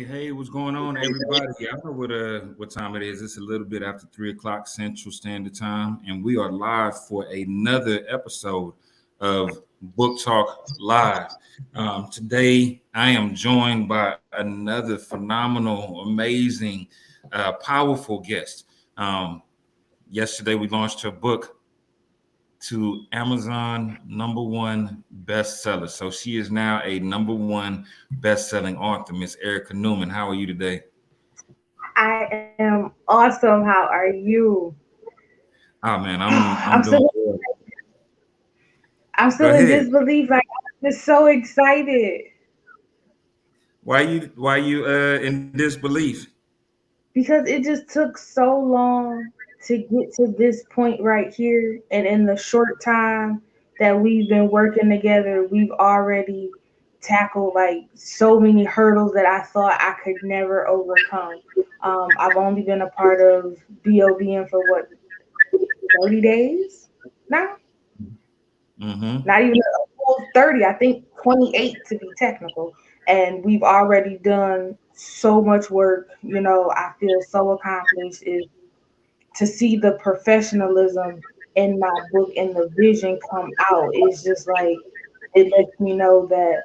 Hey, what's going on, everybody? I know what time it is. It's a little bit after 3 o'clock Central Standard Time, and we are live for another episode of Book Talk Live. Today, I am joined by another phenomenal, amazing, powerful guest. Yesterday, we launched her book to Amazon #1 bestseller. So she is now a #1 best-selling author, Miss Ericka Newman. How are you today? I am awesome. How are you? Oh man, I'm I'm doing still good. I'm Go still in ahead. disbelief. Like I'm just so excited Why you in disbelief? because it just took so long to get to this point right here, and in the short time that we've been working together, we've already tackled like so many hurdles that I thought I could never overcome. I've only been a part of BOBM for what 30 days now. Mm-hmm. Not even a full 30, I think 28 to be technical. And we've already done so much work. I feel so accomplished is to see the professionalism in my book and the vision come out. It's just like it lets me know that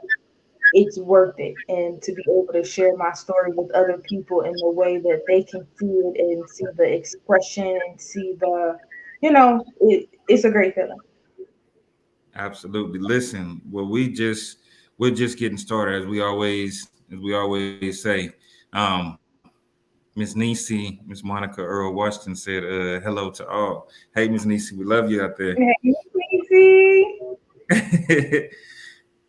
it's worth it, and to be able to share my story with other people in the way that they can see it and see the expression and see it's a great feeling. Absolutely. Listen, we're just getting started as we always say. Miss Nisi, Miss Monica Earl Washington said, hello to all. Hey, Miss Nisi, we love you out there. Hey, Casey.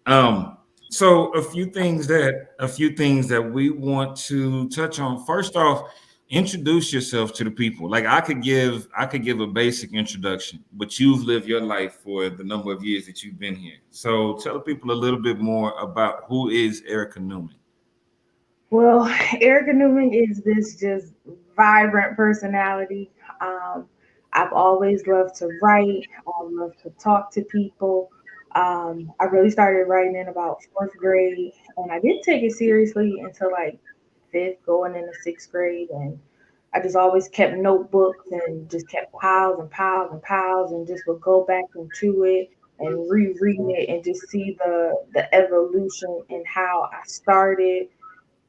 Um, so a few things that we want to touch on. First off, introduce yourself to the people. Like I could give a basic introduction, but you've lived your life for the number of years that you've been here. So tell the people a little bit more about who is Ericka Newman. Well, Erica Newman is this just vibrant personality. Um, I've always loved to write. I love to talk to people. I really started writing in about fourth grade, and I didn't take it seriously until like fifth, going into sixth grade. And I just always kept notebooks and just kept piles and piles and piles, and just would go back into it and reread it and just see the evolution and how I started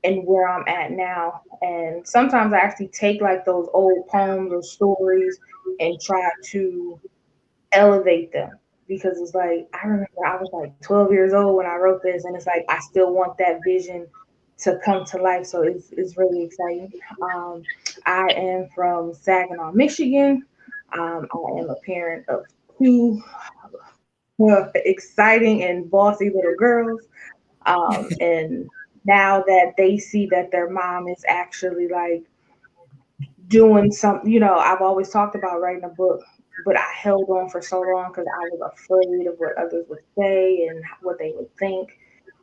and where I'm at now. And sometimes I actually take like those old poems or stories and try to elevate them, because it's like I remember I was like 12 years old when I wrote this, and it's like I still want that vision to come to life. So it's really exciting. Um, I am from Saginaw, Michigan. I am a parent of two exciting and bossy little girls. And now that they see that their mom is actually like doing something, I've always talked about writing a book, but I held on for so long because I was afraid of what others would say and what they would think.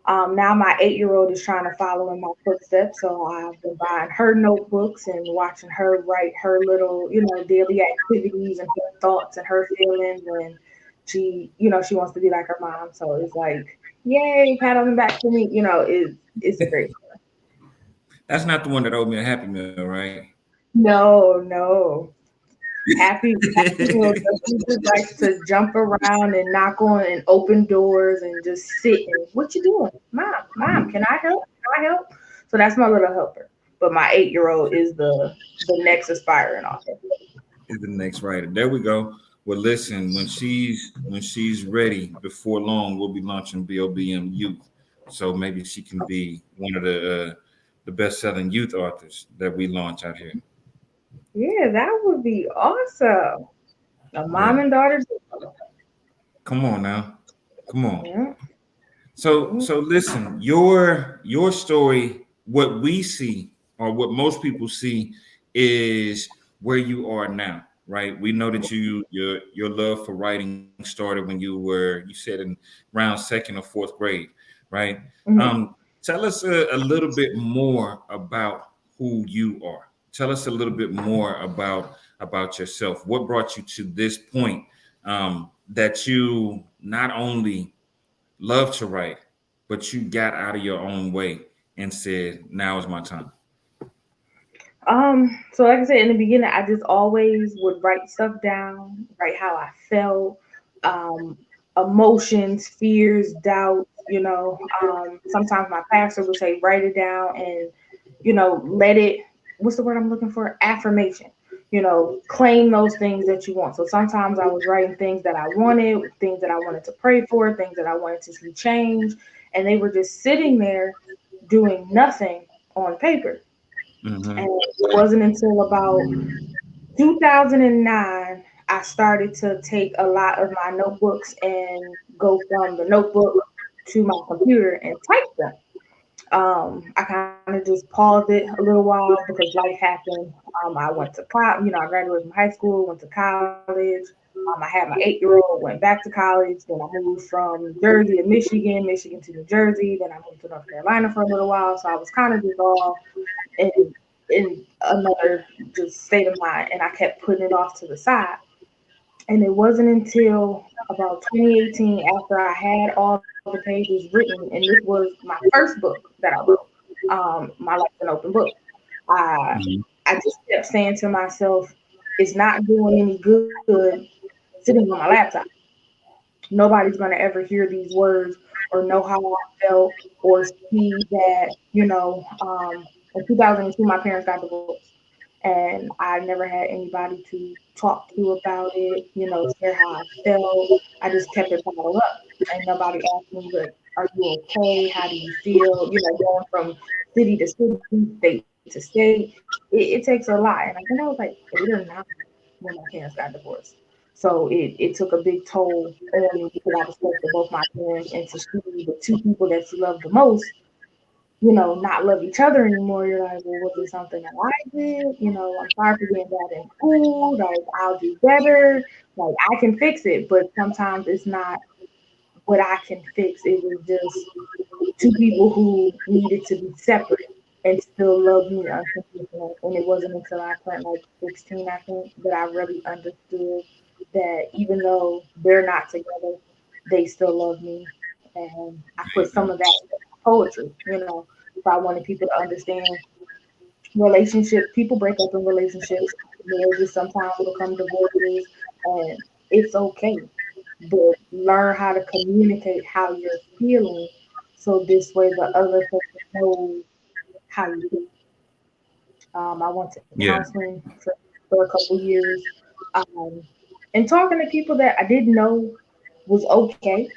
Now my 8-year-old is trying to follow in my footsteps, so I've been buying her notebooks and watching her write her little, daily activities and her thoughts and her feelings, and she wants to be like her mom. So it's like, yay, pat on the back for me. It's a great. That's not the one that owed me a Happy Meal, right? No, no. Happy Meal just likes to jump around and knock on and open doors and just sit and what you doing? Mom, can I help? Can I help? So that's my little helper. But my 8-year-old is the next aspiring author. Is the next writer. There we go. Well, listen, when she's ready, before long, we'll be launching BOBM Youth. So maybe she can be the best-selling youth authors that we launch out here. Yeah, that would be awesome. A Yeah. mom and daughter. Come on now. Come on. Yeah. So listen, your story, what we see or what most people see is where you are now, right? We know that your love for writing started when you said in around second or fourth grade, right? Mhm. Tell us a little bit more about who you are. Tell us a little bit more about yourself. What brought you to this point, that you not only love to write, but you got out of your own way and said, "Now is my time." So like I said in the beginning, I just always would write stuff down, write how I felt, um, emotions, fears, doubts, sometimes my pastor would say, write it down and, let it, what's the word I'm looking for? Affirmation. Claim those things that you want. So sometimes I was writing things that I wanted, things that I wanted to pray for, things that I wanted to see change, and they were just sitting there doing nothing on paper. And Mm-hmm. it wasn't until about 2009 I started to take a lot of my notebooks and go from the notebook to my computer and type them. I kind of just paused it a little while because life happened. I went to college, I graduated from high school, went to college. I had my 8-year-old, went back to college. Then I moved from Jersey to Michigan, Michigan to New Jersey. Then I moved to North Carolina for a little while. So I was kind of just all in another just state of mind, and I kept putting it off to the side. And it wasn't until about 2018, after I had all the pages written, and this was my first book that I wrote, My Life's an Open Book. I Mm-hmm. I just kept saying to myself, it's not doing any good sitting on my laptop. Nobody's gonna ever hear these words or know how I felt or see that, in 2002 my parents got divorced, and I never had anybody to talk to about it, share how I felt. I just kept it bottled up. And nobody asked me, like, are you okay? How do you feel? Going from city to city, state to state, it takes a lot. And I think I was like 8 or 9 when my parents got divorced. So it took a big toll on me because I was close to both my parents, and to see the two people that you love the most, not love each other anymore. You're like, well, was it something that I did? I'm sorry for being bad in school. Like, I'll do better. Like, I can fix it, but sometimes it's not what I can fix. It was just two people who needed to be separate and still love me unconditionally. And it wasn't until I turned like 16, I think, that I really understood that even though they're not together, they still love me. And I put some of that in poetry, if I wanted people to understand relationship, people break up in relationships, marriages, sometimes will become divorces, and it's okay. But learn how to communicate how you're feeling so this way the other person knows how you feel. I went to Yeah. counseling for a couple years, um, and talking to people that I didn't know was okay,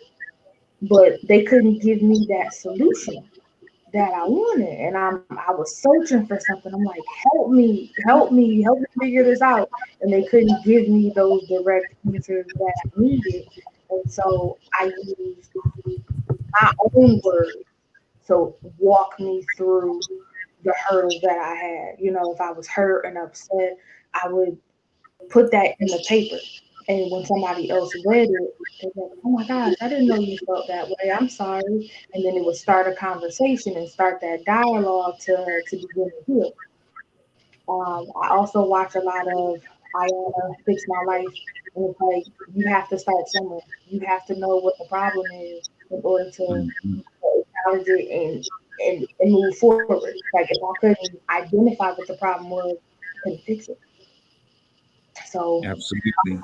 but they couldn't give me that solution that I wanted, and I was searching for something. I'm like, help me figure this out, and they couldn't give me those direct answers that I needed, and so I used my own words to walk me through the hurdles that I had. If I was hurt and upset, I would put that in the paper. And when somebody else read it, they'd be like, oh my gosh, I didn't know you felt that way. I'm sorry. And then it would start a conversation and start that dialogue to begin to heal. I also watch a lot of Ayana Fix My Life. And it's like, you have to start somewhere. You have to know what the problem is in order to Mhm. acknowledge it and move forward. Like, if I couldn't identify what the problem was, I couldn't fix it. So Absolutely.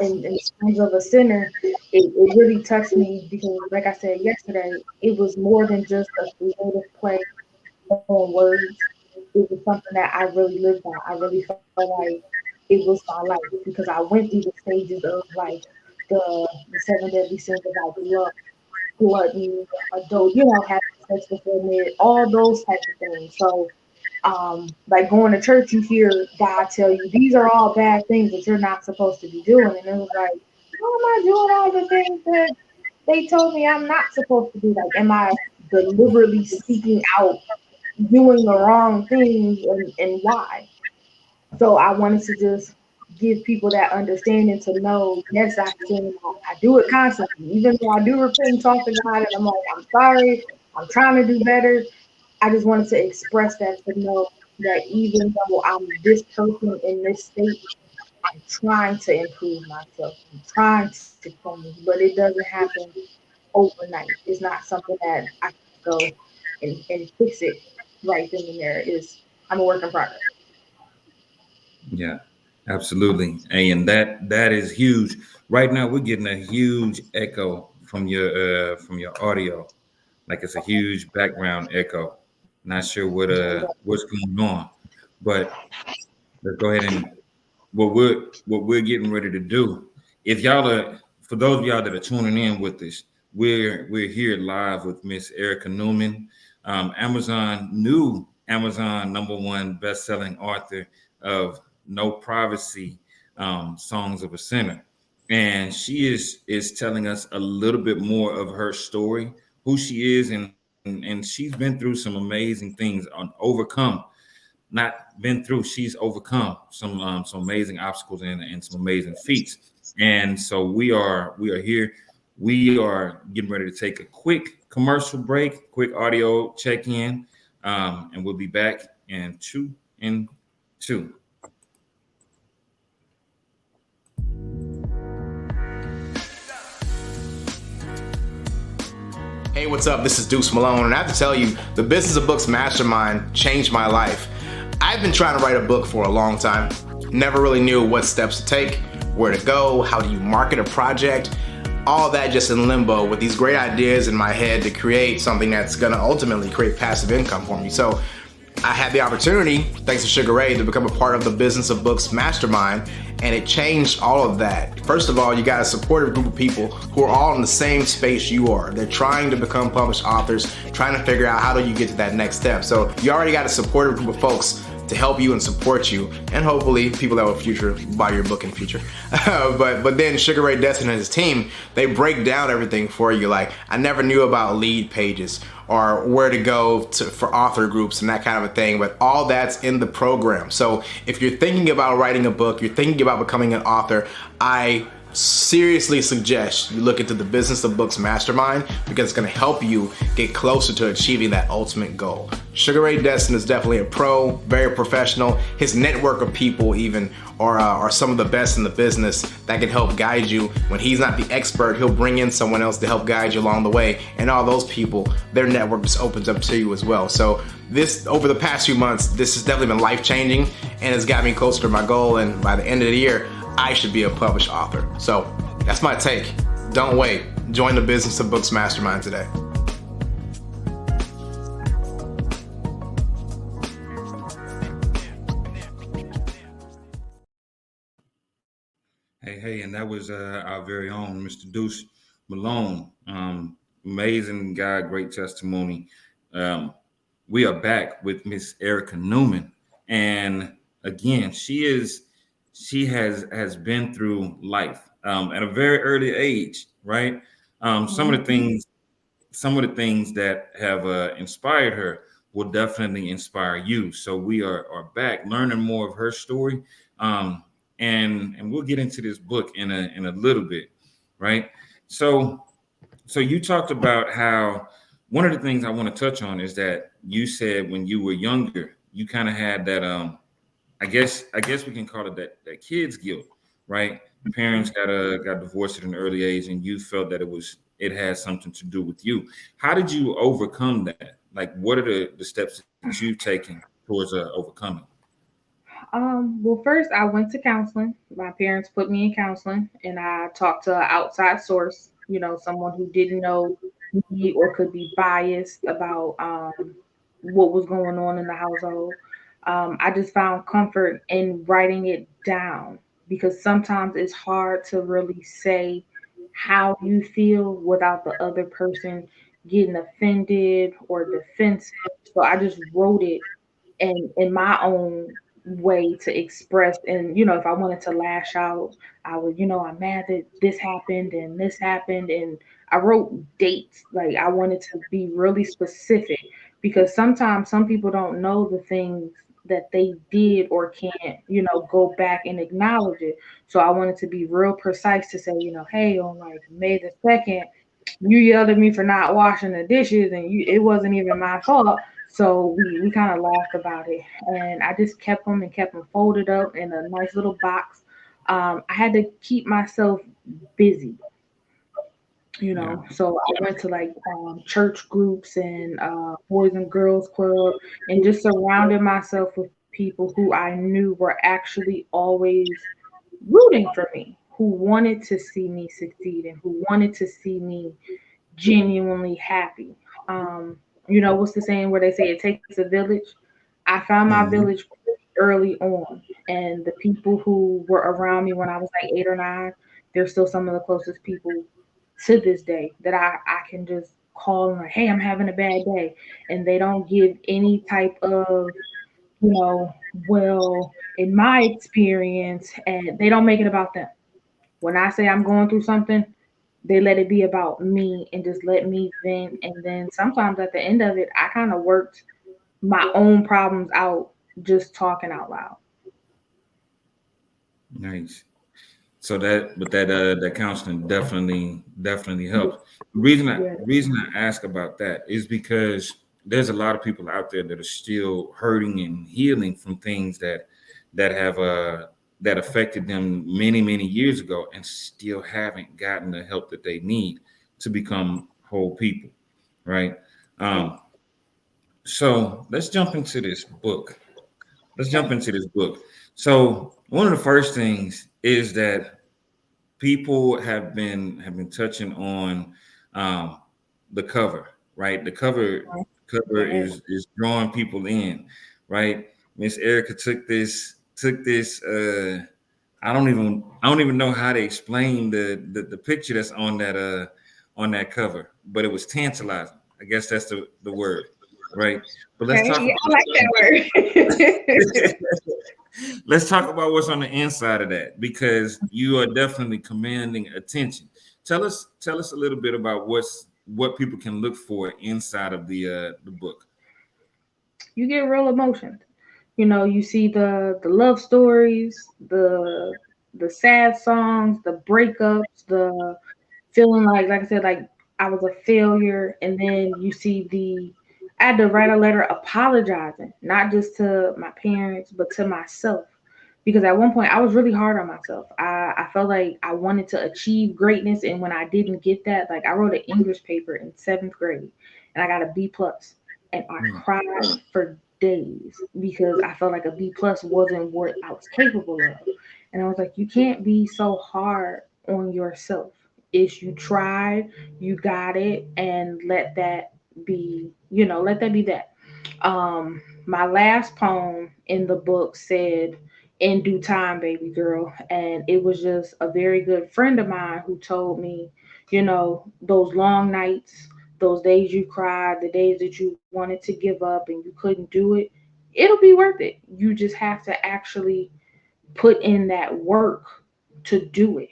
in terms of a sinner, it really touched me because, like I said yesterday, it was more than just a creative play on words. It was something that I really lived by. I really felt like it was my life because I went through the stages of like the seven deadly sins of like lust, gluttony, adult, having sex before marriage, all those types of things. So, like going to church, you hear God tell you these are all bad things that you're not supposed to be doing, and it was like, how am I doing all the things that they told me I'm not supposed to do? Like, am I deliberately seeking out doing the wrong things, and why? So I wanted to just give people that understanding to know, yes, I sin. I do it constantly. Even though I do repent and talk to God and I'm like, I'm sorry, I'm trying to do better. I just wanted to express that to know that even though I'm this person in this state, I'm trying to improve myself. I'm trying to change, but it doesn't happen overnight. It's not something that I can go and fix it right then and there. I'm a work in progress. Yeah, absolutely. Hey, and that is huge. Right now, we're getting a huge echo from your audio, like it's a huge background echo. Not sure what's going on, but let's go ahead and what we're getting ready to do. If y'all are For those of y'all that are tuning in with us, we're here live with Miss Ericka Newman, Amazon number one best-selling author of No Privacy, Songs of a Sinner, and she is telling us a little bit more of her story, who she is, and she's been through some amazing things on overcome not been through. She's overcome some amazing obstacles and some amazing feats. And so we are here. We are getting ready to take a quick commercial break, quick audio check in, and we'll be back in two. Hey, what's up? This is Deuce Malone, and I have to tell you, the Business of Books Mastermind changed my life. I've been trying to write a book for a long time. Never really knew what steps to take, where to go, how do you market a project, all that just in limbo with these great ideas in my head to create something that's gonna ultimately create passive income for me. So I had the opportunity, thanks to Sugar Ray, to become a part of the Business of Books Mastermind, and it changed all of that. First of all, you got a supportive group of people who are all in the same space you are. They're trying to become published authors, trying to figure out how do you get to that next step. So you already got a supportive group of folks to help you and support you, and hopefully people that will buy your book in the future. but then Sugar Ray Destin and his team, they break down everything for you. Like, I never knew about lead pages or where to go for author groups and that kind of a thing, but all that's in the program. So if you're thinking about writing a book, you're thinking about becoming an author, I seriously suggest you look into the Business of Books Mastermind, because it's going to help you get closer to achieving that ultimate goal. Sugar Ray Destin is definitely a pro, very professional. His network of people even are some of the best in the business that can help guide you. When he's not the expert, he'll bring in someone else to help guide you along the way, and all those people, their network just opens up to you as well. So this, over the past few months, this has definitely been life-changing, and it's got me closer to my goal, and by the end of the year, I should be a published author. So that's my take. Don't wait. Join the Business of Books Mastermind today. Hey, and that was our very own Mr. Deuce Malone. Amazing guy, great testimony. Um, we are back with Miss Ericka Newman, and again, she has been through life at a very early age, right? Um, some of the Mhm. things some of the things that have inspired her will definitely inspire you. So we are back learning more of her story, um, and we'll get into this book in a little bit, right? So so you talked about how one of the things I want to touch on is that you said when you were younger, you kind of had that I guess we can call it that kids guilt, right? Parents got divorced at an early age, and you felt that it had something to do with you. How did you overcome that? Like, what are the steps that you've taken towards overcoming? Well, first I went to counseling. My parents put me in counseling, and I talked to an outside source. Someone who didn't know me or could be biased about what was going on in the household. I just found comfort in writing it down, because sometimes it's hard to really say how you feel without the other person getting offended or defensive. So I just wrote it in my own way to express. And if I wanted to lash out, I would, I'm mad that this happened and this happened. And I wrote dates. Like I wanted to be really specific, because sometimes some people don't know the things that they did or can't, go back and acknowledge it. So I wanted to be real precise to say, hey, on like May the 2nd, you yelled at me for not washing the dishes, and it wasn't even my fault. So we kind of laughed about it, and I just kept them folded up in a nice little box. I had to keep myself busy, Yeah. so I went to like church groups and boys and girls club, and just surrounded myself with people who I knew were actually always rooting for me, who wanted to see me succeed and who wanted to see me genuinely happy. What's the saying where they say it takes a village? I found my Mhm. village pretty early on, and the people who were around me when I was like 8 or 9, they're still some of the closest people to this day that I can just call and like, hey, I'm having a bad day. And they don't give any type of, you know, well, in my experience, and they don't make it about them. When I say I'm going through something, they let it be about me and just let me vent. And then sometimes at the end of it, I kind of worked my own problems out just talking out loud. Nice. So that counseling definitely Yeah, helps. yeah. Reason I ask about that is because there's a lot of people out there that are still hurting and healing from things that have that affected them many years ago, and still haven't gotten the help that they need to become whole people, right? Um, so let's jump into this book. Let's jump Okay. into this book. So one of the first things is that people have been touching on um, the cover, right? The cover Yeah. is drawing people in, right? Miss Erica took this. I don't even know how to explain the picture that's on that cover, but it was tantalizing. I guess that's the word, right? But let's Okay. talk Yeah, about I like that word. let's talk about what's on the inside of that, because you are definitely commanding attention. Tell us a little bit about what people can look for inside of the book. You get real emotions. You see the love stories, the sad songs, the breakups, the feeling like I said, like I was a failure. And then you see I had to write a letter apologizing, not just to my parents, but to myself. Because at one point I was really hard on myself. I felt like I wanted to achieve greatness, and when I didn't get that, like I wrote an English paper in 7th grade and I got a B plus, and I Mm, cried for days because I felt like a B plus wasn't what I was capable of. And I was like, you can't be so hard on yourself. Is you tried, you got it, and let that be that. My last poem in the book said, "In due time, baby girl," and it was just a very good friend of mine who told me, those long nights, those days you cried, the days that you wanted to give up and you couldn't do it, it'll be worth it. You just have to actually put in that work to do it.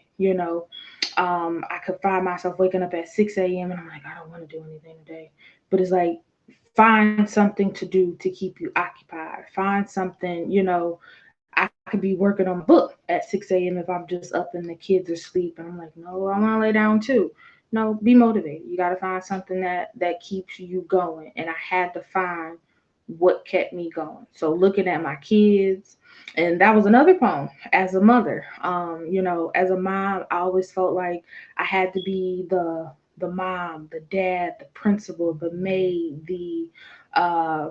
I could find myself waking up at 6 a.m. and I'm like, I don't want to do anything today. But it's like, find something to do to keep you occupied. Find something, I could be working on my book at 6 a.m. if I'm just up and the kids are asleep. And I'm like, no, I want to lay down too. No, be motivated. You got to find something that keeps you going. And I had to find what kept me going. So looking at my kids, and that was another poem as a mother. As a mom, I always felt like I had to be the mom, the dad, the principal, the maid, the uh,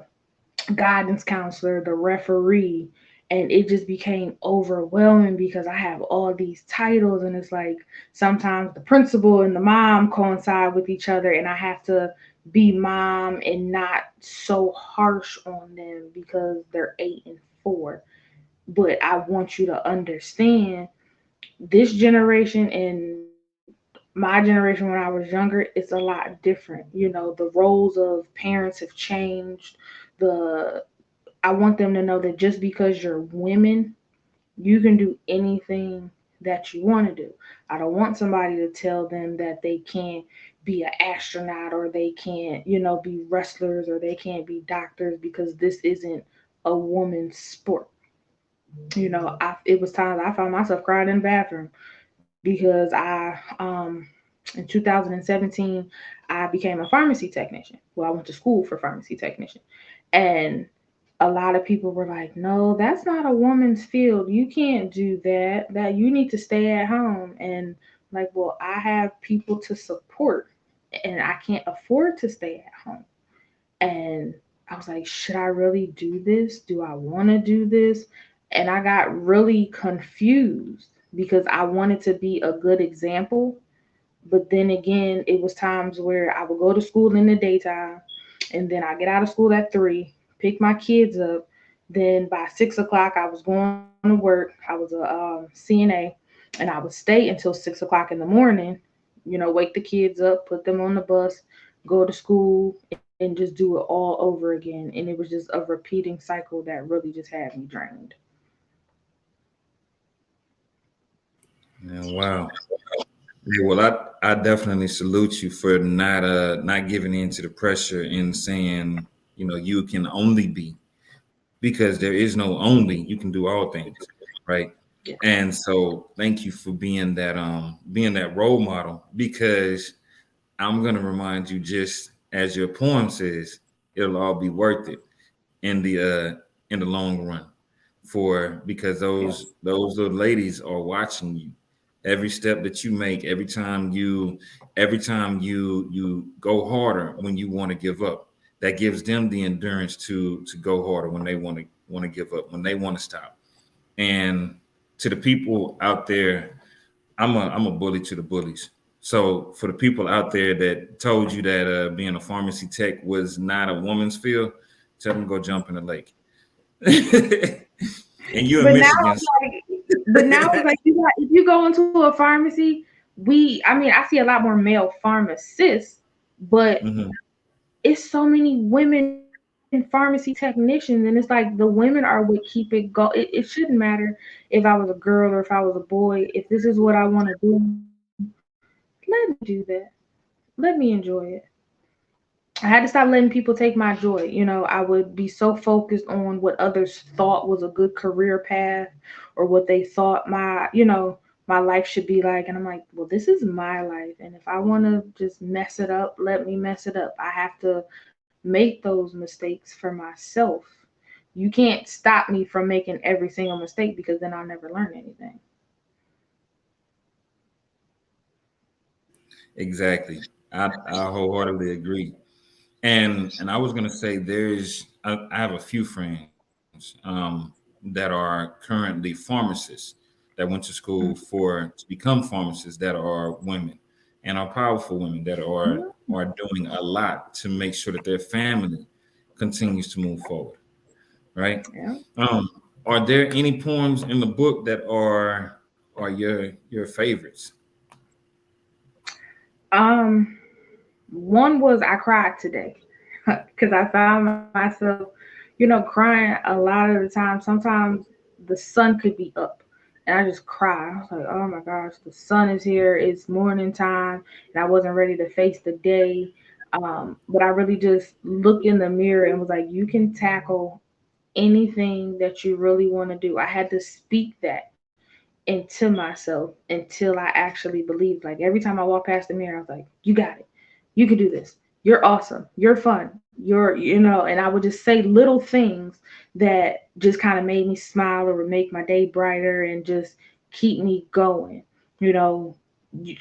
guidance counselor, the referee. And it just became overwhelming because I have all these titles, and it's like sometimes the principal and the mom coincide with each other, and I have to be mom and not so harsh on them because they're 8 and 4. But I want you to understand, this generation and my generation when I was younger, it's a lot different. The roles of parents have changed. The I want them to know that just because you're women, you can do anything that you want to do. I don't want somebody to tell them that they can't be an astronaut or they can't, be wrestlers or they can't be doctors because this isn't a woman's sport. It was times I found myself crying in the bathroom because in 2017 I became a pharmacy technician. Well, I went to school for pharmacy technician, and a lot of people were like, "No, that's not a woman's field. You can't do that. That you need to stay at home." And like, well, I have people to support, and I can't afford to stay at home. And I was like, should I really do this? Do I want to do this? And I got really confused because I wanted to be a good example. But then again, it was times where I would go to school in the daytime and then I get out of school at 3, pick my kids up. Then by 6 o'clock, I was going to work. I was a CNA, and I would stay until 6 o'clock in the morning, wake the kids up, put them on the bus, go to school, and just do it all over again. And it was just a repeating cycle that really just had me drained. And wow. Yeah, well, I definitely salute you for not giving in to the pressure and saying, you can only be, because there is no only, you can do all things, right? Yeah. And so thank you for being that role model, because I'm gonna remind you, just as your poem says, it'll all be worth it in the long run, for because Yeah. those little ladies are watching you. Every step that you make, every time you go harder when you want to give up, that gives them the endurance to go harder when they want to give up, when they want to stop. And to the people out there, I'm a bully to the bullies. So for the people out there that told you that being a pharmacy tech was not a woman's field, tell them go jump in the lake. And you in But now Michigan. it's like if you go into a pharmacy, I mean, I see a lot more male pharmacists, but Mhm. it's so many women pharmacy technicians, and it's like the women are what keep it go. It shouldn't matter if I was a girl or if I was a boy. If this is what I want to do, let me do that. Let me enjoy it. I had to stop letting people take my joy. I would be so focused on what others thought was a good career path or what they thought my life should be like. And I'm like, well, this is my life. And if I want to just mess it up, let me mess it up. I have to make those mistakes for myself. You can't stop me from making every single mistake because then I'll never learn anything. Exactly. I wholeheartedly agree. And I was gonna say, I have a few friends that are currently pharmacists that went to school to become pharmacists, that are women and are powerful women that are doing a lot to make sure that their family continues to move forward. Right? Yeah. Um, are there any poems in the book that are your favorites? Um, One was I cried today because I found myself, crying a lot of the time. Sometimes the sun could be up and I just cry. I was like, oh my gosh, the sun is here. It's morning time and I wasn't ready to face the day. But I really just looked in the mirror and was like, you can tackle anything that you really want to do. I had to speak that into myself until I actually believed. Like every time I walked past the mirror, I was like, you got it. You can do this. You're awesome. You're fun. And I would just say little things that just kind of made me smile or would make my day brighter and just keep me going. You know,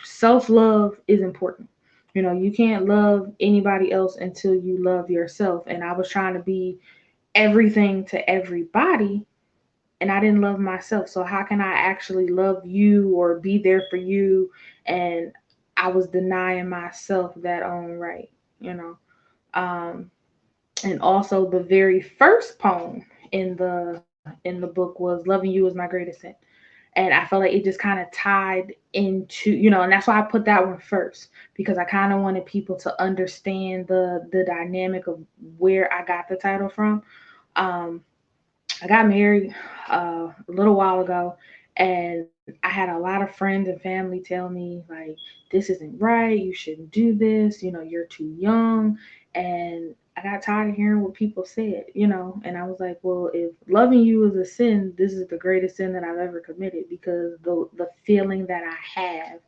Self love is important. You can't love anybody else until you love yourself. And I was trying to be everything to everybody and I didn't love myself. So how can I actually love you or be there for you? And I was denying myself that own right, you know. Um, and also the very first poem in the book was "Loving You is my greatest sin," And I felt like it just kind of tied into, and that's why I put that one first, because I kind of wanted people to understand the dynamic of where I got the title from. Um, I got married a little while ago, and I had a lot of friends and family tell me, like, this isn't right, you shouldn't do this, you're too young. And I got tired of hearing what people said, and I was like, well, if loving you is a sin, this is the greatest sin that I've ever committed, because the feeling that I have,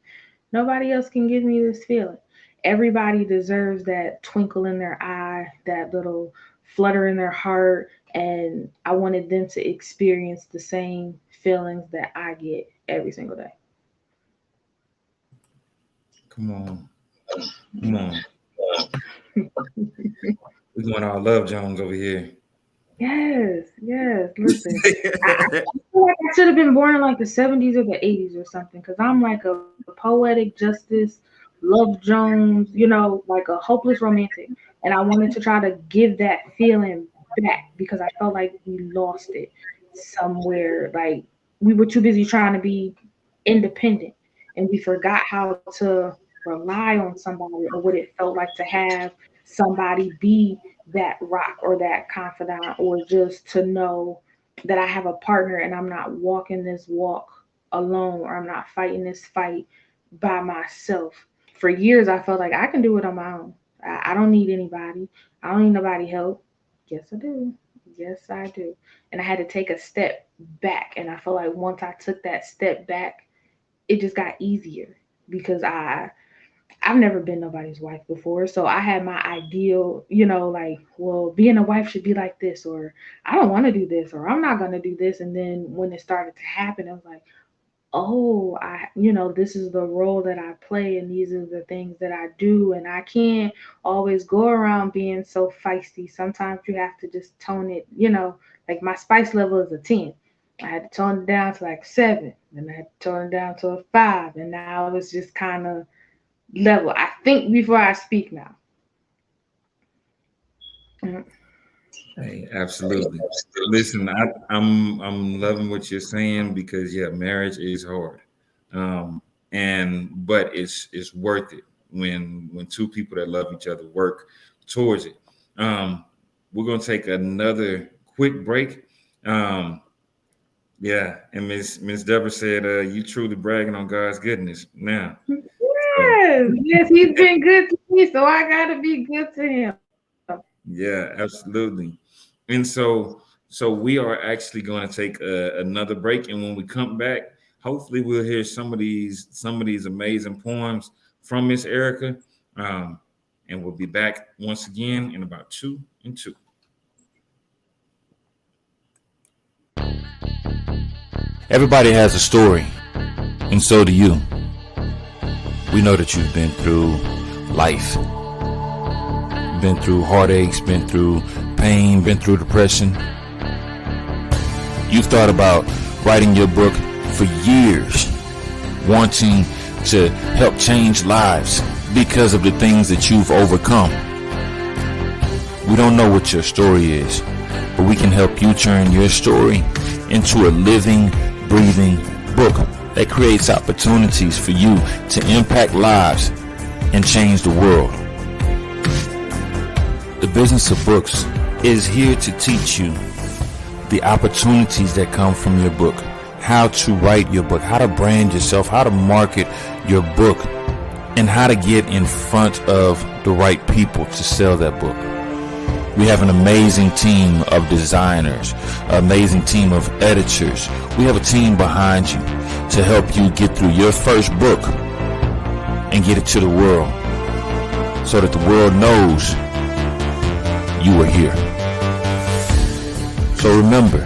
nobody else can give me this feeling. Everybody deserves that twinkle in their eye, that little flutter in their heart, and I wanted them to experience the same feelings that I get every single day. Come on. Come on. We're going all Love Jones over here. Yes, yes. Listen, I feel like I should have been born in like the 70s or the 80s or something, because I'm like a poetic justice, Love Jones, like a hopeless romantic. And I wanted to try to give that feeling back, because I felt like we lost it somewhere. Like, we were too busy trying to be independent, and we forgot how to rely on somebody, or what it felt like to have somebody be that rock or that confidant, or just to know that I have a partner and I'm not walking this walk alone, or I'm not fighting this fight by myself. For years, I felt like I can do it on my own. I don't need anybody. I don't need nobody help. Yes, I do. Yes, I do. And I had to take a step back. And I feel like once I took that step back, it just got easier, because I've never been nobody's wife before. So I had my ideal, like, well, being a wife should be like this, or I don't want to do this, or I'm not going to do this. And then when it started to happen, I was like, oh, this is the role that I play, and these are the things that I do. And I can't always go around being so feisty. Sometimes you have to just tone it, like my spice level is a 10. I had to tone it down to like 7, and I had to tone it down to a 5. And now it's just kind of level. I think before I speak now. Mhm. Hey, absolutely. Listen, I'm loving what you're saying, because yeah, marriage is hard, and but it's worth it when two people that love each other work towards it. Um, we're gonna take another quick break. Um, yeah, and Miss Deborah said, "You truly bragging on God's goodness now." So Yes, yes, he's been good to me, so I gotta be good to him. yeah, absolutely. And so we are actually going to take another break, and when we come back, hopefully we'll hear some of these amazing poems from Miss Ericka, um, and we'll be back once again in about 2 and 2. Everybody has a story, and so do you. We know that you've been through life, been through heartaches, been through pain, been through depression. You've thought about writing your book for years, wanting to help change lives because of the things that you've overcome. We don't know what your story is, but we can help you turn your story into a living, breathing book that creates opportunities for you to impact lives and change the world. The business of books is here to teach you the opportunities that come from your book, how to write your book, how to brand yourself, how to market your book, and how to get in front of the right people to sell that book. We have an amazing team of designers, an amazing team of editors. We have a team behind you to help you get through your first book and get it to the world, so that the world knows you are here. So remember,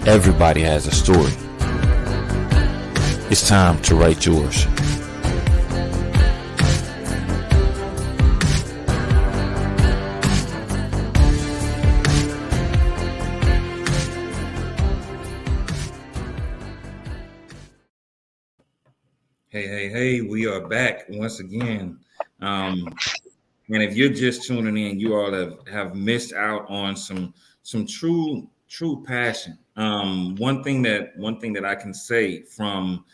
everybody has a story. It's time to write yours. Hey, we are back once again. And if you're just tuning in, you all have missed out on some true true passion. One thing that I can say from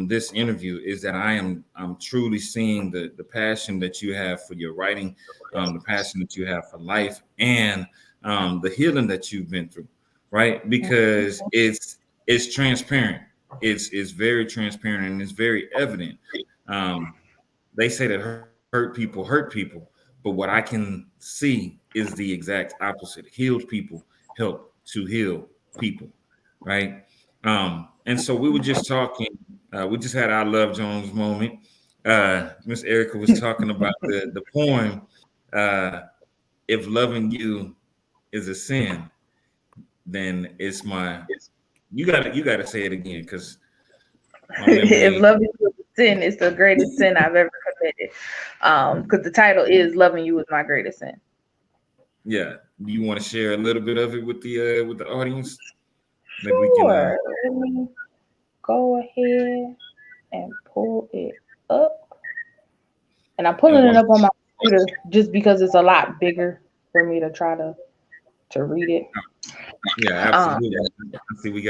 this interview is that I'm truly seeing the passion that you have for your writing, the passion that you have for life, and the healing that you've been through, right? Because it's transparent. It's very transparent and it's very evident. Um, they say that hurt people hurt people, but what I can see is the exact opposite. Healed people help to heal people, right? And so we were just talking. We just had our Love Jones moment. Miss Erica was talking about the poem. Uh, if loving you is a sin, then it's my. You got to say it again because my If memory. loving you is a sin, it's the greatest sin I've ever committed. Because the title is "Loving You is My Greatest Sin." Yeah. Do you want to share a little bit of it with the audience? Maybe we can. Sure. Let me go ahead and pull it up. And I'm And pulling it while, up on my computer just because it's a lot bigger for me to try to read it. yeah, Um, absolutely. I see we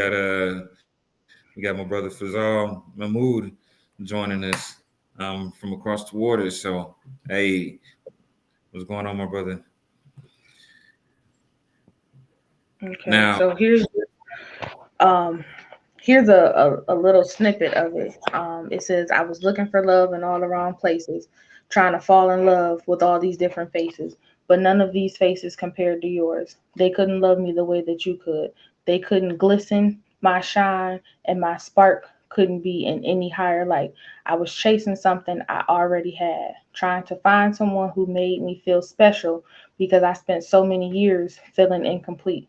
got my brother Fazal Mahmood joining us from across the water. So hey, what's going on, my brother? okay, Now, so um here's a little snippet of it. It says, I was looking for love in all the wrong places, trying to fall in love with all these different faces, but none of these faces compared to yours. They couldn't love me the way that you could. They couldn't glisten my shine, and my spark couldn't be in any higher light. I was chasing something I already had, trying to find someone who made me feel special because I spent so many years feeling incomplete.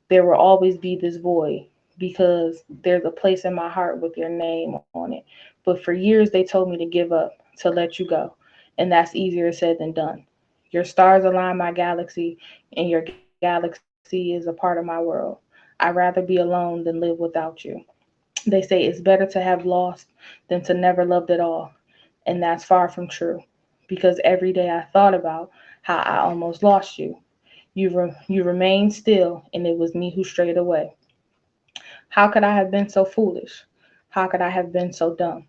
There will always be this void because there's a place in my heart with your name on it. But for years, they told me to give up, to let you go. And that's easier said than done. Your stars align my galaxy, and your galaxy is a part of my world. I'd rather be alone than live without you. They say it's better to have lost than to never loved at all. And that's far from true. Because every day I thought about how I almost lost you. You remained still, and it was me who strayed away. How could I have been so foolish? How could I have been so dumb?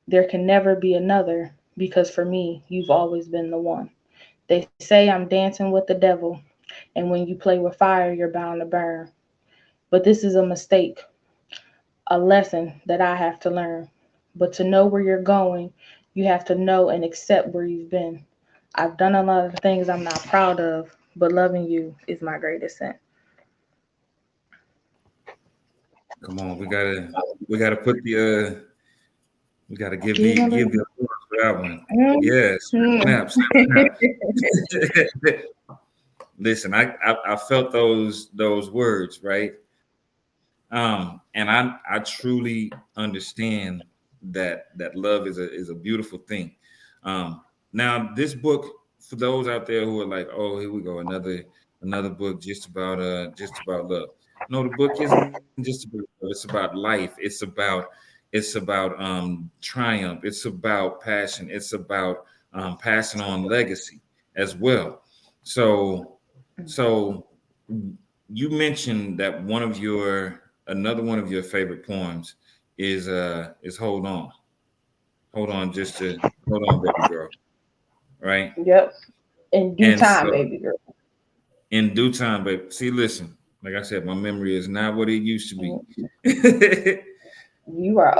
There can never be another because for me, you've always been the one. They say I'm dancing with the devil, and when you play with fire, you're bound to burn. But this is a mistake, a lesson that I have to learn. But to know where you're going, you have to know and accept where you've been. I've done a lot of things I'm not proud of, but loving you is my greatest sin. come on, we gotta put the we gotta give Give the him give a- the applause for that one. Mhm. Yes, snaps, snaps. Listen, I felt those words, right? And I truly understand that love is a beautiful thing. Now this book, for those out there who are like, oh, here we go, another book just about love. No, the book isn't just about love. It's about life. It's about triumph. It's about passion. It's about passing on legacy as well. So so you mentioned that another one of your favorite poems is hold on baby girl, right? Yep. In due And time, so baby girl. in due time, but see, listen, like I said, my memory is not what it used to be. Mm, you are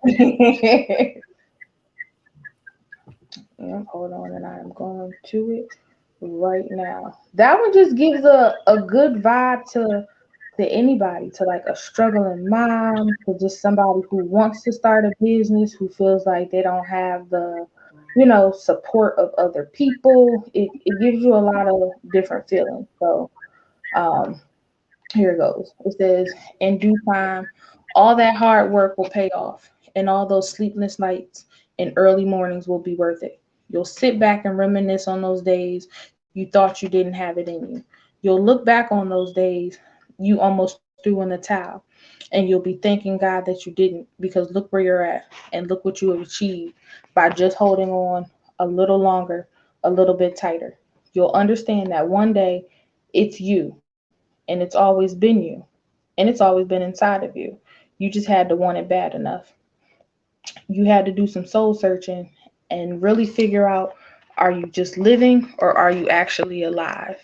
okay. Yep, hold on, and I am going to it right now. That one just gives a good vibe to anybody, to like a struggling mom, to just somebody who wants to start a business, who feels like they don't have the, support of other people. It gives you a lot of different feelings. So um here it goes. It says, in due time, all that hard work will pay off, and all those sleepless nights and early mornings will be worth it. You'll sit back and reminisce on those days you thought you didn't have it in you. You'll look back on those days you almost threw in the towel, and you'll be thanking God that you didn't, because look where you're at and look what you have achieved by just holding on a little longer, a little bit tighter. You'll understand that one day it's you, and and it's always been you, and it's always been inside of you. You just had to want it bad enough. You had to do some soul searching and really figure out, are you just living or are you actually alive?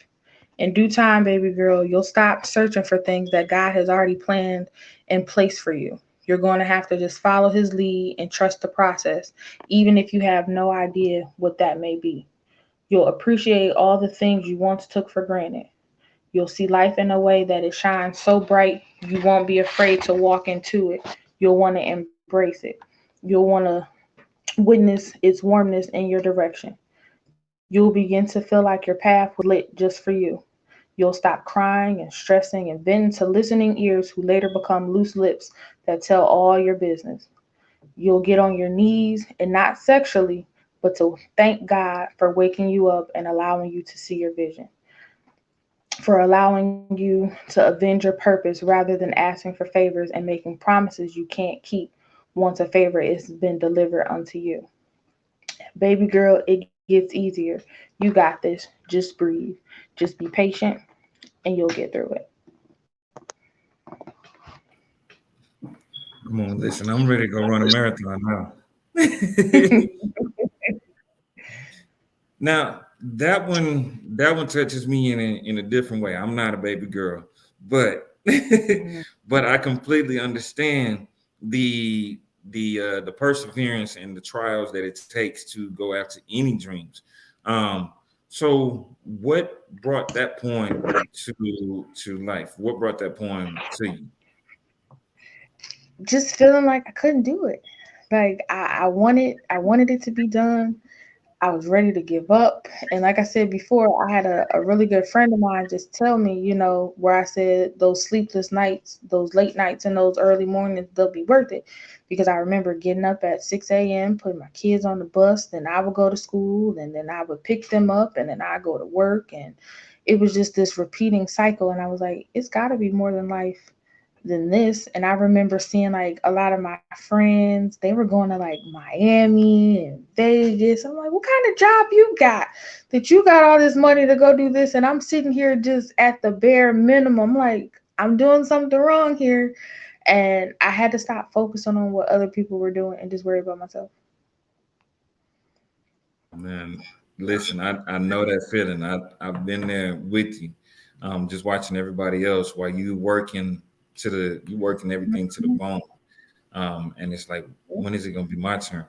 In due time, baby girl, you'll stop searching for things that God has already planned and placed for you. You're going to have to just follow his lead and trust the process, even if you have no idea what that may be. You'll appreciate all the things you once took for granted. You'll see life in a way that it shines so bright you won't be afraid to walk into it. You'll want to embrace it. You'll want to witness its warmness in your direction. You'll begin to feel like your path was lit just for you. You'll stop crying and stressing and bend to listening ears who later become loose lips that tell all your business. You'll get on your knees, and not sexually, but to thank God for waking you up and allowing you to see your vision, for allowing you to avenge your purpose rather than asking for favors and making promises you can't keep once a favor has been delivered unto you. Baby girl, it gets easier. You got this. Just breathe. Just be patient and you'll get through Come on, listen, I'm ready to go run a marathon now. it. Now that one touches me in a different way. I'm not a baby girl, but but I completely understand the the perseverance and the trials that it takes to go after any dreams. Um, so what brought that poem to life? What brought that poem to you? Just feeling like I couldn't do it. Like I wanted it to be done. I was ready to give up. And like I said before, I had a really good friend of mine just tell me, where I said those sleepless nights, those late nights and those early mornings, they'll be worth it. Because I remember getting up at 6 a.m., putting my kids on the bus, then I would go to school, and then I would pick them up, and then I go to work. And it was just this repeating cycle. And I was like, it's got to be more than life than this. And I remember seeing like a lot of my friends, they were going to like Miami and Vegas. I'm like, what kind of job you got that you got all this money to go do this? And I'm sitting here just at the bare minimum, like, I'm doing something wrong here. And I had to stop focusing on what other people were doing and just worry about myself. Man, listen, I know that feeling. I've been there with you. Just watching everybody else while you working everything to the Mhm. bone. And it's like, when is it gonna be my turn?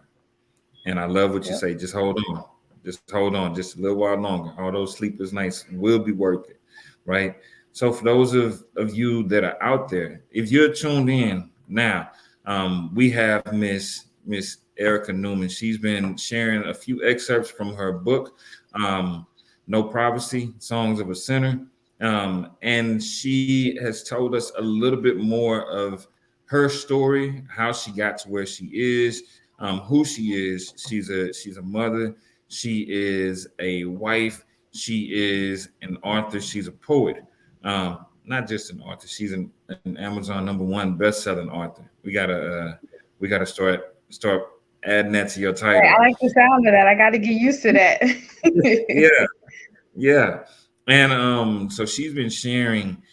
And I love what you Yep. say. Just hold on. Just hold on. Just a little while longer. All those sleepless nights will be worth it. Right. So for those of you that are out there, if you're tuned in now, we have Miss Ericka Newman. She's been sharing a few excerpts from her book, um, No Privacy, Songs of a Sinner. And she has told us a little bit more of her story, how she got to where she is, who she is. She's a mother. She is a wife. She is an author. She's a poet. Not just an author. She's an Amazon #1 best-selling author. We gotta start adding that to your Right, I title. like the sound of that. I got to get used to that. Yeah, yeah. And so she's been sharing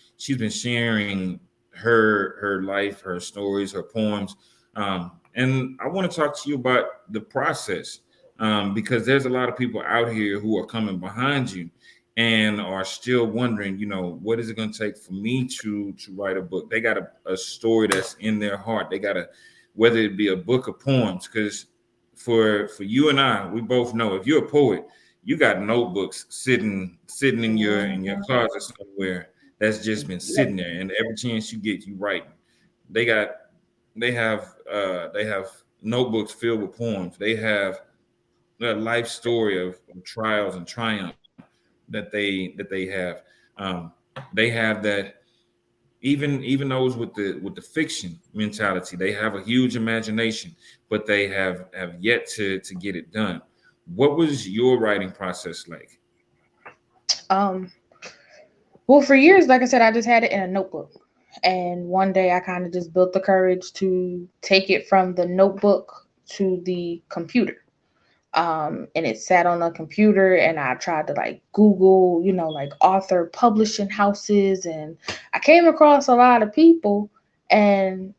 her life, her stories, her poems. And I want to talk to you about the process, because there's a lot of people out here who are coming behind you and are still wondering, what is it going to take for me to write a book? They got a story that's in their heart. They got whether it be a book of poems, because for you and I, we both know if you're a poet, you got notebooks sitting in your Mhm. closet somewhere that's just been Yep. sitting there, and every chance you get, you write. They got they have notebooks filled with poems. They have a life story of trials and triumph that they have. Um, they have that. Even those with the fiction mentality, they have a huge imagination, but they have yet to get it done. What was your writing process like? Um, well, for years, like I said, I just had it in a notebook. And one day I kind of just built the courage to take it from the notebook to the computer. And it sat on a computer, and I tried to like Google, like author publishing houses, and I came across a lot of people, and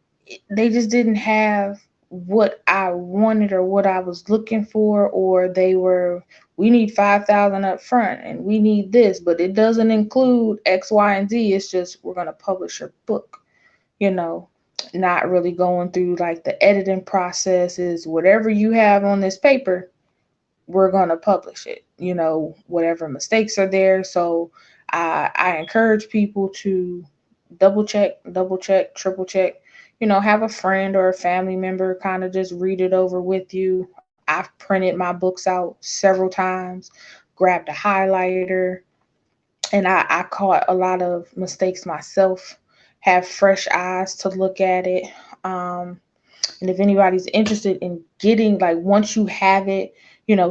they just didn't have what I wanted or what I was looking for, or they were, we need 5,000 up front and we need this, but it doesn't include X, Y, and Z. It's just, we're going to publish your book, you know, not really going through like the editing processes. Whatever you have on this paper, we're going to publish it, whatever mistakes are there. So I encourage people to double check, triple check, have a friend or a family member kind of just read it over with you. I've printed my books out several times, grabbed a highlighter, and I caught a lot of mistakes myself, have fresh eyes to look at it. And if anybody's interested in getting, like, once you have it,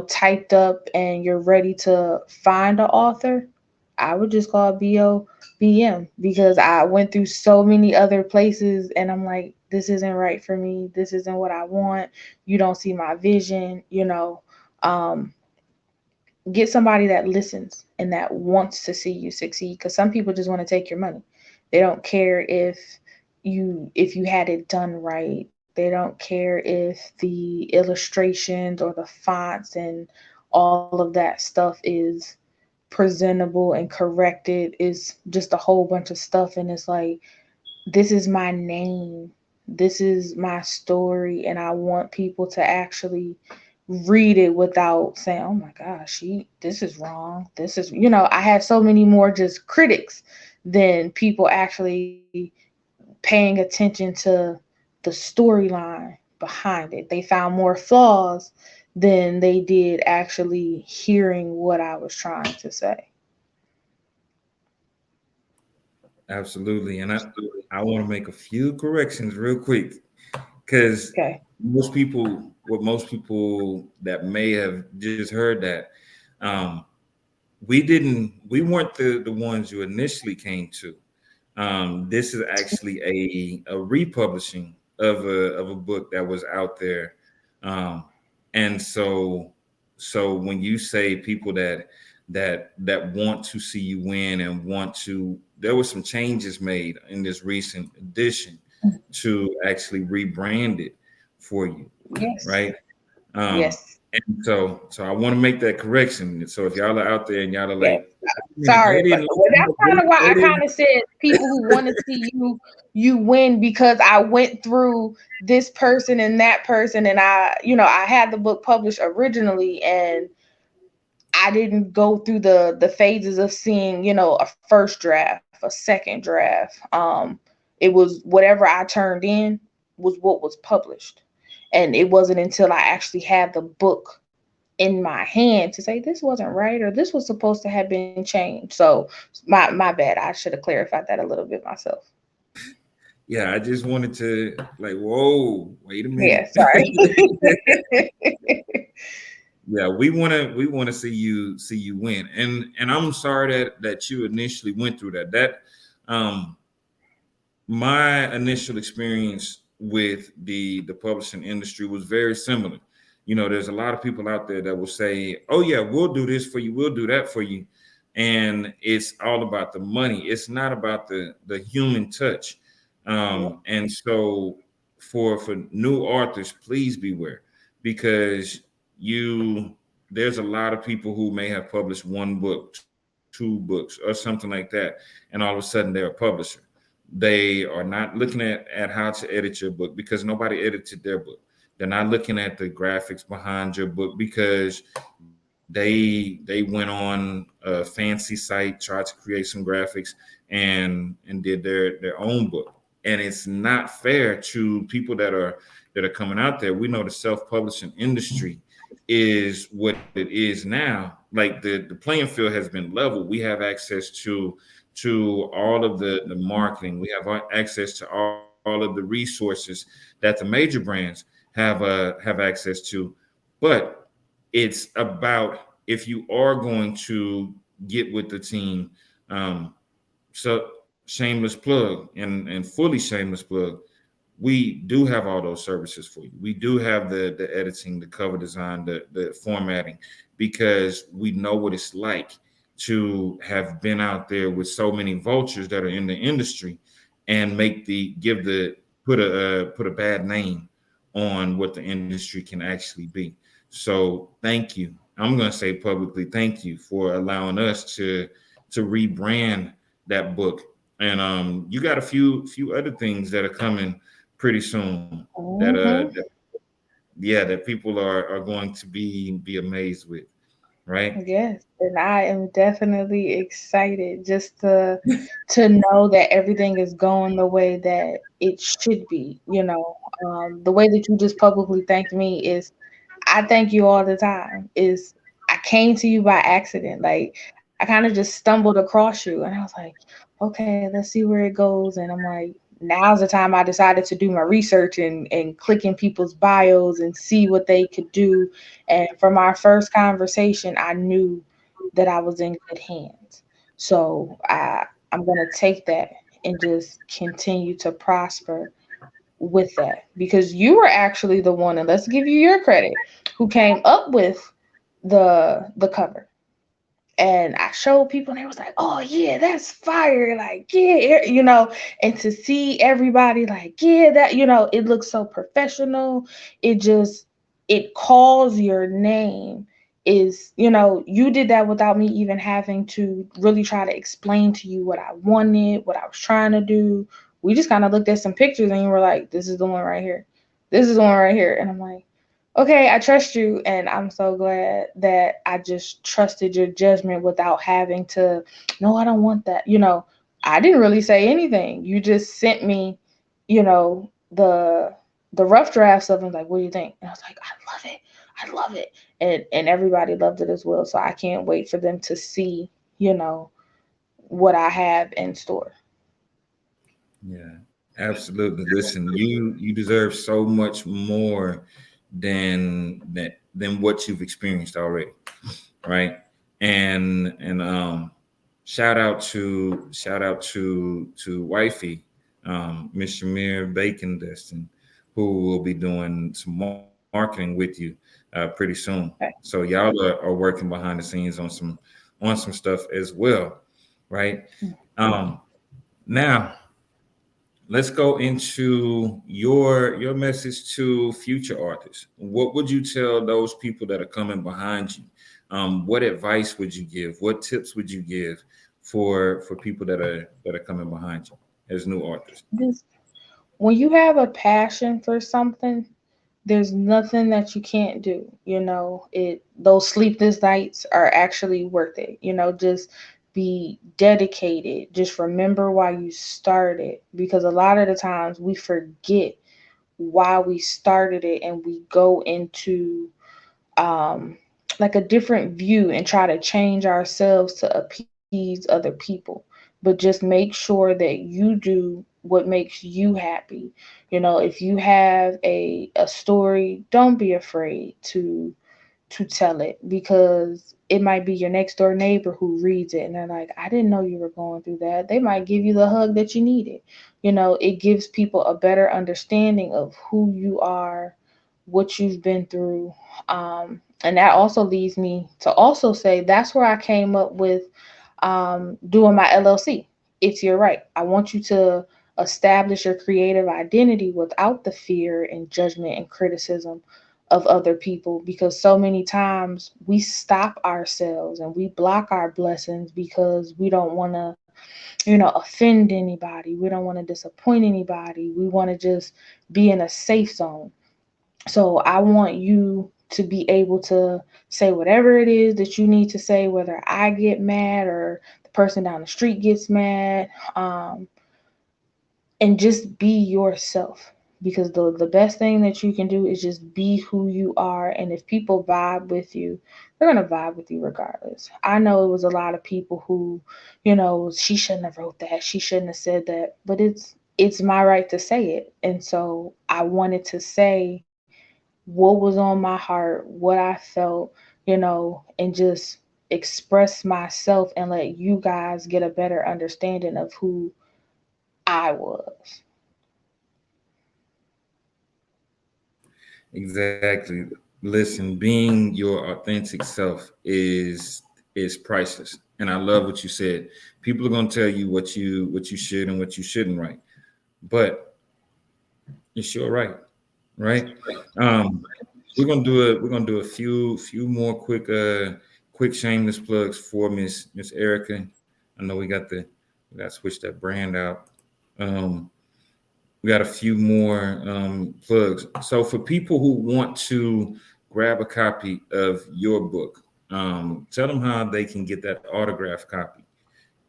typed up and you're ready to find an author, I would just call BOBM, because I went through so many other places and I'm like, this isn't right for me. This isn't what I want. You don't see my vision. Um, get somebody that listens and that wants to see you succeed, because some people just want to take your money. They don't care if you had it done right. They don't care if the illustrations or the fonts and all of that stuff is presentable and corrected. Is just a whole bunch of stuff, and it's like, this is my name, this is my story, and I want people to actually read it without saying, oh my gosh, this is wrong, this is, I have so many more just critics than people actually paying attention to the storyline behind it. They found more flaws than they did actually hearing what I was trying to say. Absolutely. And I want to make a few corrections real quick, because Okay. most people that may have just heard that, um, we weren't the ones you initially came to. This is actually a republishing of a book that was out there. Um, and so when you say people that want to see you win and want to, there were some changes made in this recent edition to actually rebrand it for you, Yes. right? Um, Yes. and so I want to make that correction. So if y'all are out there and y'all are Yes. like, Sorry, they but didn't, well, that's kind of why they I kind didn't. of said people who want to see you win, because I went through this person and that person, and I had the book published originally, and I didn't go through the phases of seeing, a first draft, a second draft. It was whatever I turned in was what was published. And it wasn't until I actually had the book in my hand to say this wasn't right, or this was supposed to have been changed. So my bad. I should have clarified that a little bit myself. Yeah, I just wanted to, like, whoa, wait a Yeah, minute. sorry. Yeah, we want to see you win. And I'm sorry that you initially went through that. Um my initial experience with the publishing industry was very similar. There's a lot of people out there that will say, "Oh yeah, we'll do this for you, we'll do that for you," and it's all about the money. It's not about the human touch. And so for new authors, please beware, because you there's a lot of people who may have published one book, two books, or something like that, and all of a sudden they're a publisher. They are not looking at how to edit your book, because nobody edited their book. They're not looking at the graphics behind your book, because they went on a fancy site, tried to create some graphics, and did their own book. And it's not fair to people that are coming out there. We know the self-publishing industry is what it is now. Like the playing field has been leveled. We have access to all of the marketing. We have access to all of the resources that the major brands have access to. But it's about, if you are going to get with the team. So shameless plug, and fully shameless plug. we do have all those services for you. We do have the editing, the cover design, the formatting, because we know what it's like to have been out there with so many vultures that are in the industry and make the give the put a bad name on what the industry can actually be. So thank you. I'm going to say publicly thank you for allowing us to rebrand that book. And you got a few other things that are coming pretty soon Mm-hmm. that yeah, that people are going to be amazed with, right? Yes, and I am definitely excited just to know that everything is going the way that it should be. The way that you just publicly thanked me is I thank you all the time. Is I came to you by accident. Like I kind of just stumbled across you and I was like, okay, let's see where it goes. And I'm like, now's the time I decided to do my research and click in people's bios and see what they could do. And from our first conversation, I knew that I was in good hands. So I'm gonna take that and just continue to prosper with that because you were actually the one, and let's give you your credit, who came up with the cover. And I showed people, and they was like, "Oh yeah, that's fire!" Like, yeah, and to see everybody like, "Yeah, that," it looks so professional. It just it calls your name. Is you did that without me even having to really try to explain to you what I wanted, what I was trying to do. We just kind of looked at some pictures, and you were like, "This is the one right here. This is the one right here," and I'm like, okay, I trust you. And I'm so glad that I just trusted your judgment without having to, no, I don't want that. I didn't really say anything. You just sent me, the rough drafts of them, like, what do you think? And I was like, I love it. I love it. And everybody loved it as well. So I can't wait for them to see, what I have in store. Yeah, absolutely. Listen, you deserve so much more than what you've experienced already, right? And shout out to wifey, Miss Shamir Bacon Destin, who will be doing some marketing with you pretty soon. So Okay. y'all are working behind the scenes on some stuff as well, right? Um, Now let's go into your message to future artists. What would you tell those people that are coming behind you? What advice would you give? What tips would you give for people that are coming behind you as new artists? This, when you have a passion for something, there's nothing that you can't do. Those sleepless nights are actually worth it. Just be dedicated. Just remember why you started, because a lot of the times we forget why we started it and we go into um like a different view and try to change ourselves to appease other people. But just make sure that you do what makes you happy. If you have a story, don't be afraid to tell it, because it might be your next door neighbor who reads it and they're like, I didn't know you were going through that. They might give you the hug that you needed. It gives people a better understanding of who you are, what you've been through. And that also leads me to also say that's where I came up with doing my LLC. It's your right. I want you to establish your creative identity without the fear and judgment and criticism of other people, because so many times we stop ourselves and we block our blessings because we don't want to offend anybody. We don't want to disappoint anybody. We want to just be in a safe zone. So I want you to be able to say whatever it is that you need to say, whether I get mad or the person down the street gets mad. And just be yourself, because the best thing that you can do is just be who you are. And if people vibe with you, they're going to vibe with you regardless. I know it was a lot of people who, she shouldn't have wrote that, she shouldn't have said that, but it's my right to say it. And so I wanted to say what was on my heart, what I felt, and just express myself and let you guys get a better understanding of who I was. Exactly. Listen, being your authentic self is priceless. And I love what you said. People are going to tell you what you should and what you shouldn't write. But it's your right, right? Um, we're gonna do a few more quick shameless plugs for Miss Erica. I know we got to switch that brand out. Um, we got a few more plugs. So for people who want to grab a copy of your book, tell them how they can get that autographed copy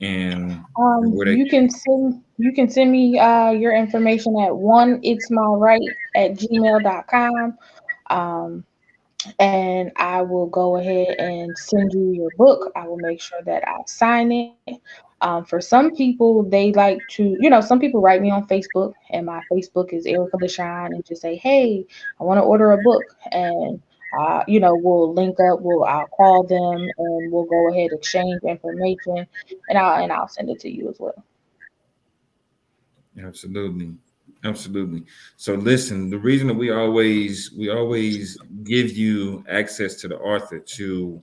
and where they You can send me your information at one it's my right at gmail.com. Um, and I will go ahead and send you your book. I will make sure that I sign it. For some people, they like to, some people write me on Facebook, and my Facebook is Erica LaShine, and just say, "Hey, I want to order a book," and we'll link up. I'll call them, and we'll go ahead exchange information, and I'll send it to you as well. Absolutely. Absolutely. So listen, the reason that we always give you access to the author to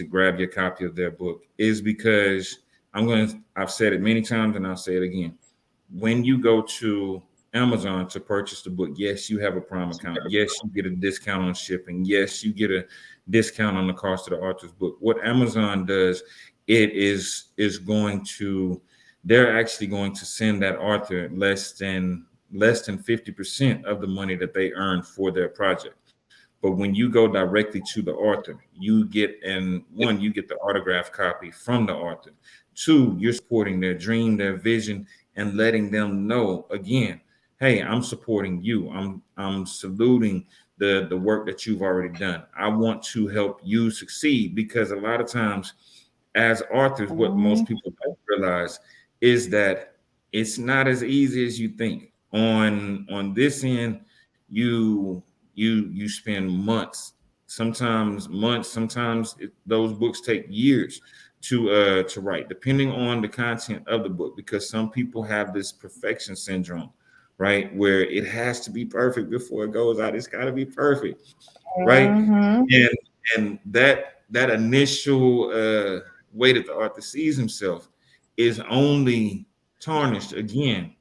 grab your copy of their book is because I've said it many times and I'll say it again. When you go to Amazon to purchase the book, yes, you have a Prime account. Yes, you get a discount on shipping. Yes, you get a discount on the cost of the author's book. What Amazon does, it is going to they're actually going to send that author less than 50% of the money that they earn for their project. But when you go directly to the author, you get the autographed copy from the author. Two, you're supporting their dream, their vision, and letting them know again, hey, I'm supporting you. I'm saluting the work that you've already done. I want to help you succeed because a lot of times as authors, what most Mhm. people don't realize is that it's not as easy as you think. On this end, you spend months, sometimes those books take years to write, depending on the content of the book, because some people have this perfection syndrome, right, where it has to be perfect before it goes out. It's got to be perfect, right? Mhm. And that initial way that the author sees himself is only tarnished again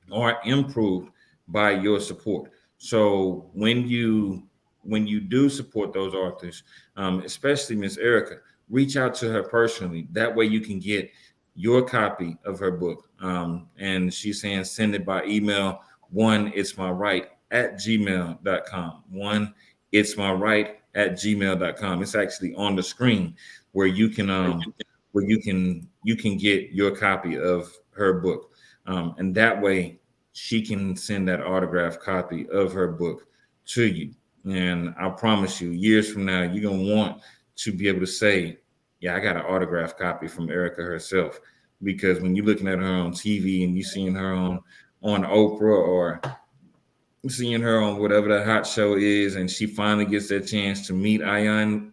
or improved by your support. So when you do support those authors, especially Miss Erica, reach out to her personally. That way you can get your copy of her book. And she's saying send it by email. One, it's my right at gmail.com. One, it's my right at gmail.com. It's actually on the screen where you can get your copy of her book. And that way she can send that autographed copy of her book to you. And I promise you, years from now, you're gonna want to be able to say, "Yeah, I got an autographed copy from Erica herself." Because when you're looking at her on TV and you seeing her on Oprah or seeing her on whatever the hot show is, and she finally gets that chance to meet Ayanza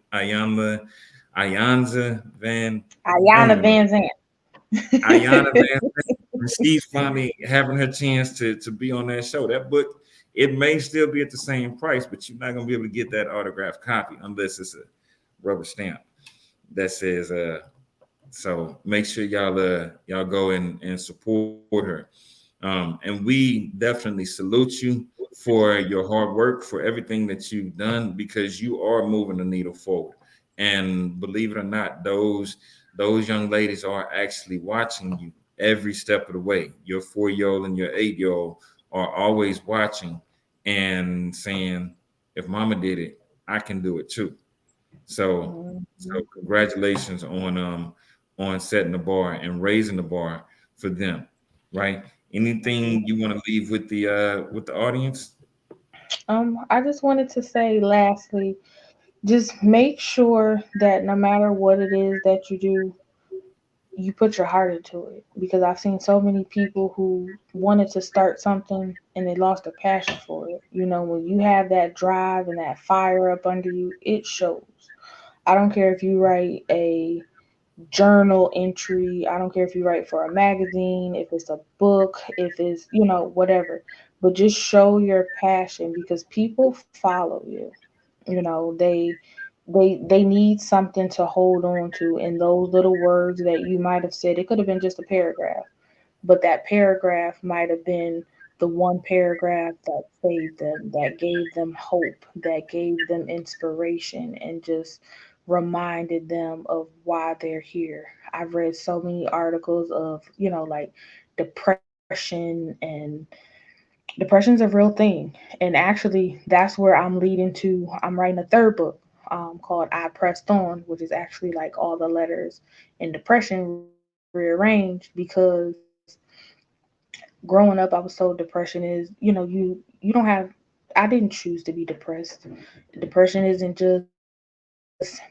Van, I don't Ayana even know, Van Zant. Ayana Van, and she's finally having her chance to be on that show. That book, it may still be at the same price, but you're not gonna be able to get that autographed copy unless it's a rubber stamp that says so make sure y'all go and support her. And we definitely salute you for your hard work, for everything that you've done, because you are moving the needle forward. And believe it or not, those young ladies are actually watching you every step of the way. Your 4 year old and your 8 year old are always watching and saying, if mama did it, I can do it too. So congratulations on setting the bar and raising the bar for them, right? Anything you want to leave with the audience? I just wanted to say, lastly, just make sure that no matter what it is that you do, you put your heart into it. Because I've seen so many people who wanted to start something and they lost their passion for it. When you have that drive and that fire up under you, it shows. I don't care if you write a journal entry. I don't care if you write for a magazine, if it's a book, if it's, whatever. but just show your passion because people follow you. You know, they need something to hold on to, and those little words that you might have said, it could have been just a paragraph, but that paragraph might have been the one paragraph that saved them, that gave them hope, that gave them inspiration, and just reminded them of why they're here. I've read so many articles of, like depression, and depression's a real thing. And actually, that's where I'm leading to. I'm writing a third book called I Pressed On, which is actually like all the letters in depression rearranged because growing up I was told depression is, you don't have, I didn't choose to be depressed. Depression isn't just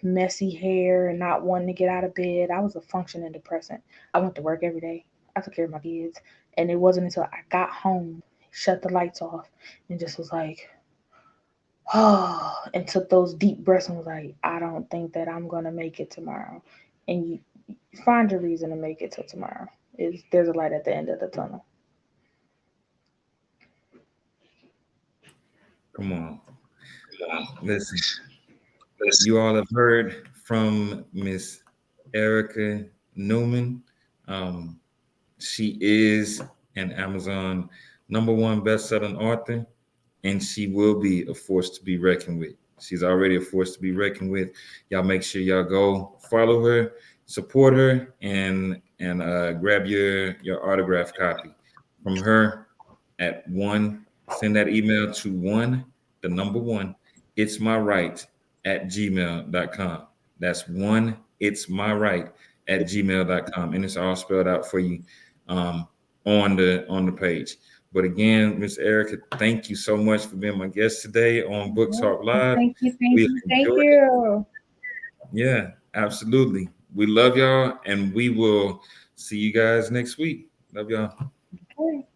messy hair and not wanting to get out of bed. I was a functioning depressant. I went to work every day. I took care of my kids. And it wasn't until I got home, shut the lights off, and just was like, oh, and took those deep breaths and was like, I don't think that I'm gonna make it tomorrow. And you find your reason to make it till tomorrow. Is there's a light at the end of the tunnel. Come on. Listen, you all have heard from Miss Ericka Newman. Um, she is an Amazon #1 best-selling author, and she will be a force to be reckoned with. She's already a force to be reckoned with. Y'all make sure y'all go follow her, support her, and grab your autograph copy from her at one. Send that email to one, the #1. It's my right at gmail.com. That's one. It's my right at gmail.com, and it's all spelled out for you um, on the page. But again, Miss Ericka, thank you so much for being my guest today on Book Talk Live. Thank you, thank We you, thank enjoyed it. you. Yeah, absolutely. We love y'all, and we will see you guys next week. Love y'all. Okay.